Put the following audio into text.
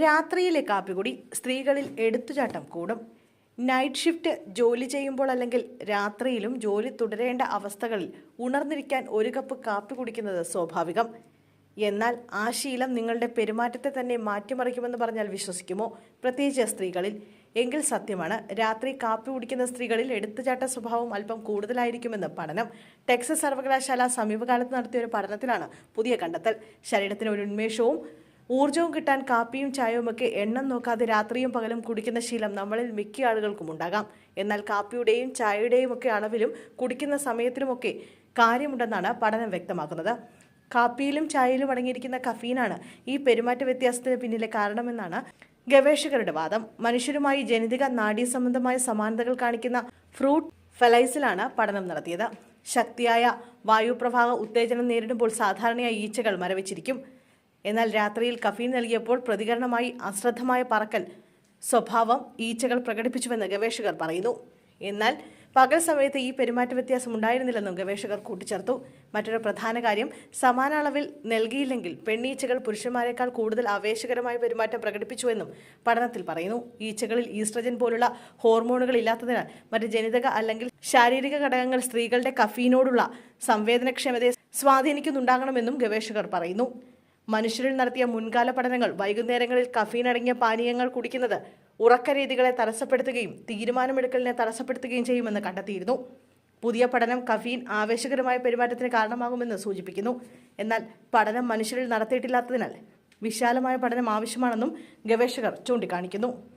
രാത്രിയിലെ കാപ്പികുടി സ്ത്രീകളിൽ എടുത്തുചാട്ടം കൂടും. നൈറ്റ് ഷിഫ്റ്റ് ജോലി ചെയ്യുമ്പോൾ അല്ലെങ്കിൽ രാത്രിയിലും ജോലി തുടരേണ്ട അവസ്ഥകളിൽ ഉണർന്നിരിക്കാൻ ഒരു കപ്പ് കാപ്പി കുടിക്കുന്നത് സ്വാഭാവികം. എന്നാൽ ആ ശീലം നിങ്ങളുടെ പെരുമാറ്റത്തെ തന്നെ മാറ്റിമറിക്കുമെന്ന് പറഞ്ഞാൽ വിശ്വസിക്കുമോ? പ്രത്യേകിച്ച് സ്ത്രീകളിൽ. എങ്കിൽ സത്യമാണ്. രാത്രി കാപ്പി കുടിക്കുന്ന സ്ത്രീകളിൽ എടുത്തുചാട്ട സ്വഭാവം അല്പം കൂടുതലായിരിക്കുമെന്ന് പഠനം. ടെക്സസ് സർവകലാശാല സമീപകാലത്ത് നടത്തിയ ഒരു പഠനത്തിലാണ് പുതിയ കണ്ടെത്തൽ. ശരീരത്തിന് ഒരു ഉന്മേഷവും ഊർജവും കിട്ടാൻ കാപ്പിയും ചായയുമൊക്കെ എണ്ണം നോക്കാതെ രാത്രിയും പകലും കുടിക്കുന്ന ശീലം നമ്മളിൽ മിക്ക ആളുകൾക്കും ഉണ്ടാകാം. എന്നാൽ കാപ്പിയുടെയും ചായയുടെയും ഒക്കെ അളവിലും കുടിക്കുന്ന സമയത്തിലുമൊക്കെ കാര്യമുണ്ടെന്നാണ് പഠനം വ്യക്തമാക്കുന്നത്. കാപ്പിയിലും ചായയിലും അടങ്ങിയിരിക്കുന്ന കഫീനാണ് ഈ പെരുമാറ്റ വ്യത്യാസത്തിന് പിന്നിലെ കാരണമെന്നാണ് ഗവേഷകരുടെ വാദം. മനുഷ്യരുമായി ജനിതക നാഡീ സംബന്ധമായ സമാനതകൾ കാണിക്കുന്ന ഫ്രൂട്ട് ഫലൈസിലാണ് പഠനം നടത്തിയത്. ശക്തിയായ വായുപ്രവാഹ ഉത്തേജനം നേരിടുമ്പോൾ സാധാരണയായി ഈച്ചകൾ മരവിച്ചിരിക്കും. എന്നാൽ രാത്രിയിൽ കഫീൻ നൽകിയപ്പോൾ പ്രതികരണമായി അശ്രദ്ധമായ പറക്കൽ സ്വഭാവം ഈച്ചകൾ പ്രകടിപ്പിച്ചുവെന്ന് ഗവേഷകർ പറയുന്നു. എന്നാൽ പകൽ സമയത്ത് ഈ പെരുമാറ്റ വ്യത്യാസം ഉണ്ടായിരുന്നില്ലെന്നും ഗവേഷകർ കൂട്ടിച്ചേർത്തു. മറ്റൊരു പ്രധാന കാര്യം, സമാന അളവിൽ നൽകിയില്ലെങ്കിൽ പെണ്ണീച്ചകൾ പുരുഷന്മാരെക്കാൾ കൂടുതൽ ആവേശകരമായ പെരുമാറ്റം പ്രകടിപ്പിച്ചുവെന്നും പഠനത്തിൽ പറയുന്നു. ഈച്ചകളിൽ ഈസ്ട്രജൻ പോലുള്ള ഹോർമോണുകൾ ഇല്ലാത്തതിനാൽ മറ്റ് ജനിതക അല്ലെങ്കിൽ ശാരീരിക ഘടകങ്ങൾ സ്ത്രീകളുടെ കഫീനോടുള്ള സംവേദനക്ഷമതയെ സ്വാധീനിക്കുന്നുണ്ടാകണമെന്നും ഗവേഷകർ പറയുന്നു. മനുഷ്യരിൽ നടത്തിയ മുൻകാല പഠനങ്ങൾ വൈകുന്നേരങ്ങളിൽ കഫീൻ അടങ്ങിയ പാനീയങ്ങൾ കുടിക്കുന്നത് ഉറക്കരീതികളെ തടസ്സപ്പെടുത്തുകയും തീരുമാനമെടുക്കലിനെ തടസ്സപ്പെടുത്തുകയും ചെയ്യുമെന്ന് കണ്ടെത്തിയിരുന്നു. പുതിയ പഠനം കഫീൻ ആവേശകരമായ പെരുമാറ്റത്തിന് കാരണമാകുമെന്ന് സൂചിപ്പിക്കുന്നു. എന്നാൽ പഠനം മനുഷ്യരിൽ നടത്തിയിട്ടില്ലാത്തതിനാൽ വിശാലമായ പഠനം ആവശ്യമാണെന്നും ഗവേഷകർ ചൂണ്ടിക്കാണിക്കുന്നു.